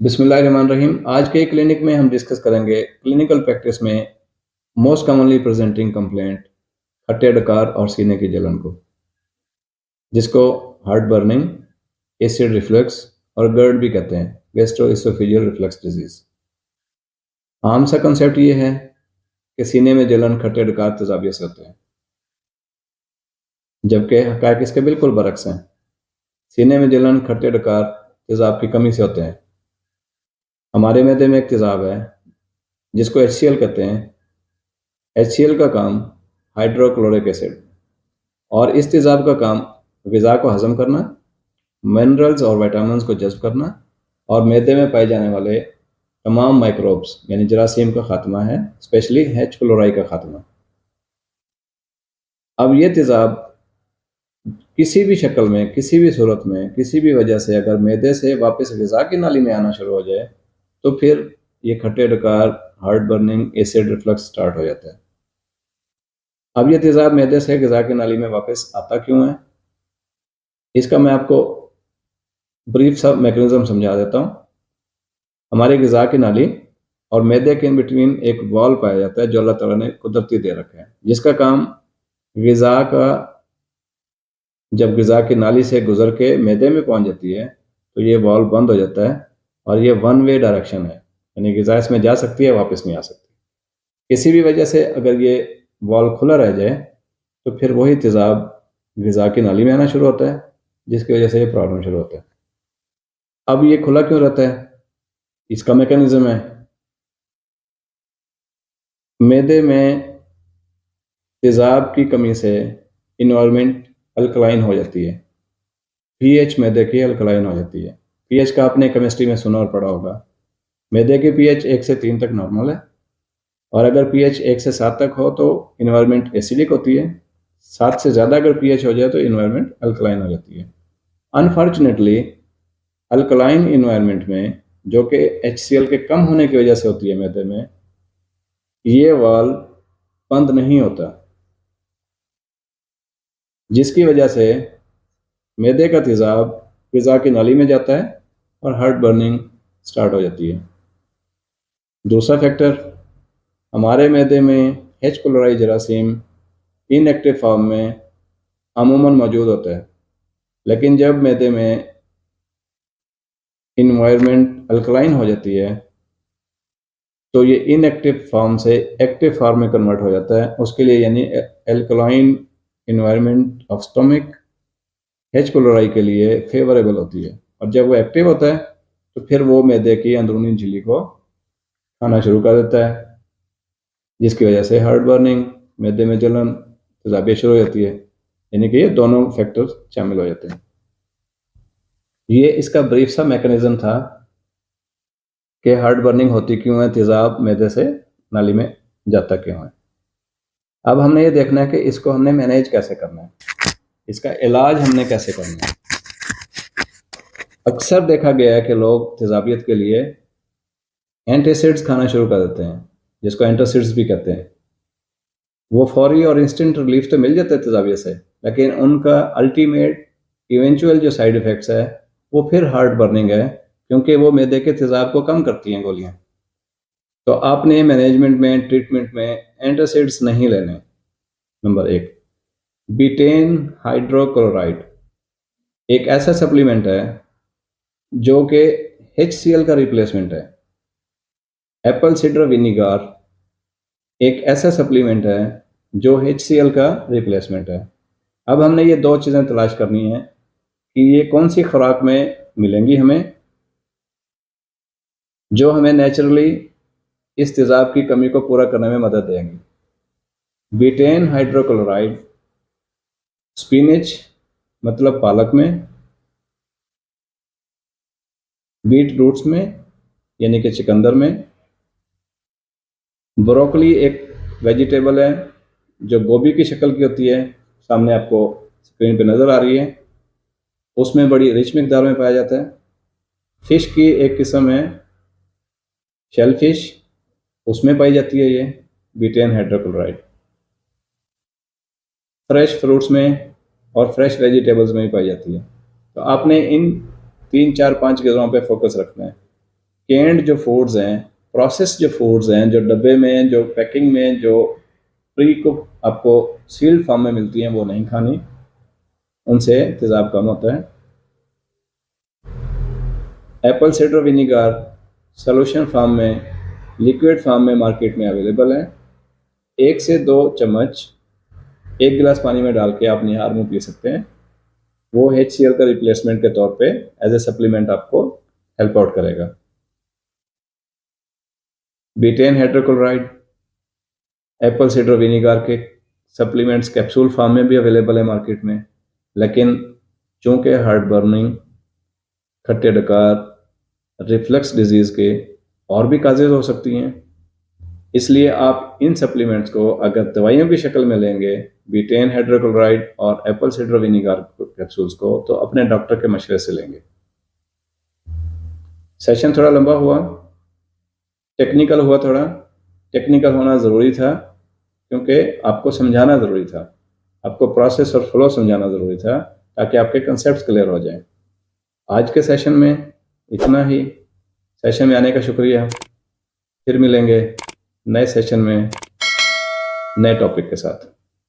बिस्मिल्लाहिर्रहमानिर्रहीम। आज के क्लिनिक में हम डिस्कस करेंगे क्लिनिकल प्रैक्टिस में मोस्ट कॉमनली प्रेजेंटिंग कंप्लेंट खट्टे डकार और सीने की जलन को, जिसको हार्ट बर्निंग, एसिड रिफ्लक्स और गर्ड भी कहते हैं, गैस्ट्रोइसोफेजियल रिफ्लक्स डिजीज। आम सा कंसेप्ट ये है कि सीने में जलन खट्टे डकार तेजाबियत से होते हैं, जबकि हक़ाइक़ इसके बिल्कुल बरक्स हैं। सीने में जलन खट्टे डकार तेजाब की कमी से होते हैं। हमारे मैदे में एक तेजाब है जिसको HCl कहते हैं। HCl का काम हाइड्रोक्लोरिक एसिड, और इस तेजाब का काम ग़िज़ा को हज़म करना, मिनरल्स और विटामिन्स को जज़्ब करना और मैदे में पाए जाने वाले तमाम माइक्रोब्स यानी जरासीम का खात्मा है, स्पेशली H pylori का खात्मा। अब ये तेजाब किसी भी शक्ल में, किसी भी सूरत में, किसी भी वजह से अगर मैदे से वापस ग़िज़ा की नाली में आना शुरू हो जाए तो फिर ये खट्टे डकार, heart burning, acid reflux start हो जाता है। अब ये तेजाब मैदे से ग़िज़ा की नाली में वापस आता क्यों है, इसका मैं आपको ब्रीफ सा मैकेनिज्म समझा देता हूँ। हमारे ग़िज़ा की नाली और मैदे के इन बिटवीन एक वॉल पाया जाता है जो अल्लाह ताला ने कुदरती दे रखा है, जिसका काम ग़िज़ा का जब ग़िज़ा की नाली से गुजर के मैदे में पहुंच जाती है तो ये वॉल बंद हो जाता है और ये वन वे डायरेक्शन है, यानी ग़िज़ा इसमें जा सकती है, वापस नहीं आ सकती। किसी भी वजह से अगर ये वॉल खुला रह जाए तो फिर वही तेजाब ग़िज़ा की नाली में आना शुरू होता है, जिसकी वजह से ये प्रॉब्लम शुरू होता है। अब ये खुला क्यों रहता है, इसका मैकेनिज्म है, मैदे में तेजाब की कमी से इन्वायरमेंट अल्कलाइन हो जाती है, pH मैदे की अल्कलाइन हो जाती है। pH का आपने केमिस्ट्री में सुना और पढ़ा होगा। मैदे की pH 1 से 3 तक नॉर्मल है, और अगर pH 1 से 7 तक हो तो इन्वायरमेंट एसिडिक होती है। 7 से ज़्यादा अगर pH हो जाए तो इन्वायरमेंट अल्कलाइन हो जाती है। अनफॉर्चुनेटली अल्कलाइन इन्वायरमेंट में, जो कि HCl के कम होने की वजह से होती है मैदे में, ये वाल्व बंद नहीं होता, जिसकी वजह से मैदे का तेजाब ग़िज़ा की नाली में जाता है और हार्ट बर्निंग स्टार्ट हो जाती है। दूसरा फैक्टर, हमारे मैदे में H pylori जरासीम इनएक्टिव फॉर्म में अमूमन मौजूद होता है, लेकिन जब मैदे में इन्वायरमेंट अल्कलाइन हो जाती है तो ये इनएक्टिव फॉर्म से एक्टिव फॉर्म में कन्वर्ट हो जाता है। उसके लिए यानी alkaline environment of stomach H pylori के लिए फेवरेबल होती है, और जब वो एक्टिव होता है तो फिर वो मैदे की अंदरूनी झिल्ली को खाना शुरू कर देता है, जिसकी वजह से हार्ट बर्निंग, मैदे में जलन, तेजाबियत शुरू हो जाती है। यानी कि ये दोनों फैक्टर्स शामिल हो जाते हैं। ये इसका ब्रीफ सा मैकेनिज्म था कि हार्ट बर्निंग होती क्यों है, तेजाब मैदे से नाली में जाता क्यों है। अब हमने ये देखना है कि इसको हमने मैनेज कैसे करना है, इसका इलाज हमने कैसे करना है। अक्सर देखा गया है कि लोग तेजाबियत के लिए एंटासिड्स खाना शुरू कर देते हैं, जिसको एंटासिड्स भी कहते हैं। वो फौरी और इंस्टेंट रिलीफ तो मिल जाता है तेजाबियत से, लेकिन उनका अल्टीमेट इवेंचुअल जो साइड इफ़ेक्ट्स है वो फिर हार्ट बर्निंग है, क्योंकि वो मैदे के तेजाब को कम करती हैं गोलियां। तो आपने मैनेजमेंट में, ट्रीटमेंट में एंटासिड्स नहीं लेने। नंबर 1, बीटेन हाइड्रोक्लोराइड एक ऐसा सप्लीमेंट है जो कि HCl का रिप्लेसमेंट है। एप्पल सिडर विनीगर एक ऐसा सप्लीमेंट है जो HCl का रिप्लेसमेंट है। अब हमने ये दो चीज़ें तलाश करनी है कि ये कौन सी खुराक में मिलेंगी हमें, जो हमें नेचुरली इस तेजाब की कमी को पूरा करने में मदद देंगी। बीटेन हाइड्रोक्लोराइड स्पिनच मतलब पालक में, बीट रूट्स में यानी कि चुकंदर में, ब्रोकली एक वेजिटेबल है जो गोभी की शक्ल की होती है, सामने आपको स्क्रीन पे नज़र आ रही है, उसमें बड़ी रिच मिकदार में पाया जाता है। फिश की एक किस्म है शेल फिश, उसमें पाई जाती है ये बीटेन हाइड्रोक्लोराइड। फ्रेश फ्रूट्स में और फ्रेश वेजिटेबल्स में भी पाई जाती है। तो आपने इन 3, 4, 5 ग़िज़ाओं पे फोकस रखना है। कैंड जो फूड्स हैं, प्रोसेस जो फूड्स हैं, जो डब्बे में, जो पैकिंग में, जो प्री कुक आपको सील्ड फॉर्म में मिलती हैं, वो नहीं खानी, उनसे तेज़ाब कम होता है। Apple cider vinegar solution form में, लिक्विड फॉर्म में मार्केट में अवेलेबल है। 1 से 2 चम्मच 1 गिलास पानी में डाल के आप निहार मुँह पी सकते हैं। वो HCl का रिप्लेसमेंट के तौर पे एज ए सप्लीमेंट आपको हेल्प आउट करेगा। Beaten hydrochloride Apple cider vinegar के सप्लीमेंट्स कैप्सूल फॉर्म में भी अवेलेबल है मार्केट में, लेकिन चूंकि हार्ट बर्निंग, खट्टे डकार, रिफ्लक्स डिजीज़ के और भी काजेज हो सकती हैं, इसलिए आप इन सप्लीमेंट्स को अगर दवाइयों की शक्ल में लेंगे, बीटेन हाइड्रोक्लोराइड और एप्पल साइडर विनीगर कैप्सूल्स को, तो अपने डॉक्टर के मशवरे से लेंगे। सेशन थोड़ा लंबा हुआ, टेक्निकल हुआ, थोड़ा टेक्निकल होना ज़रूरी था क्योंकि आपको समझाना ज़रूरी था, आपको प्रोसेस और फ्लो समझाना ज़रूरी था ताकि आपके कंसेप्ट क्लियर हो जाएं। आज के सेशन में इतना ही। सेशन में आने का शुक्रिया। फिर मिलेंगे नए सेशन में नए टॉपिक के साथ।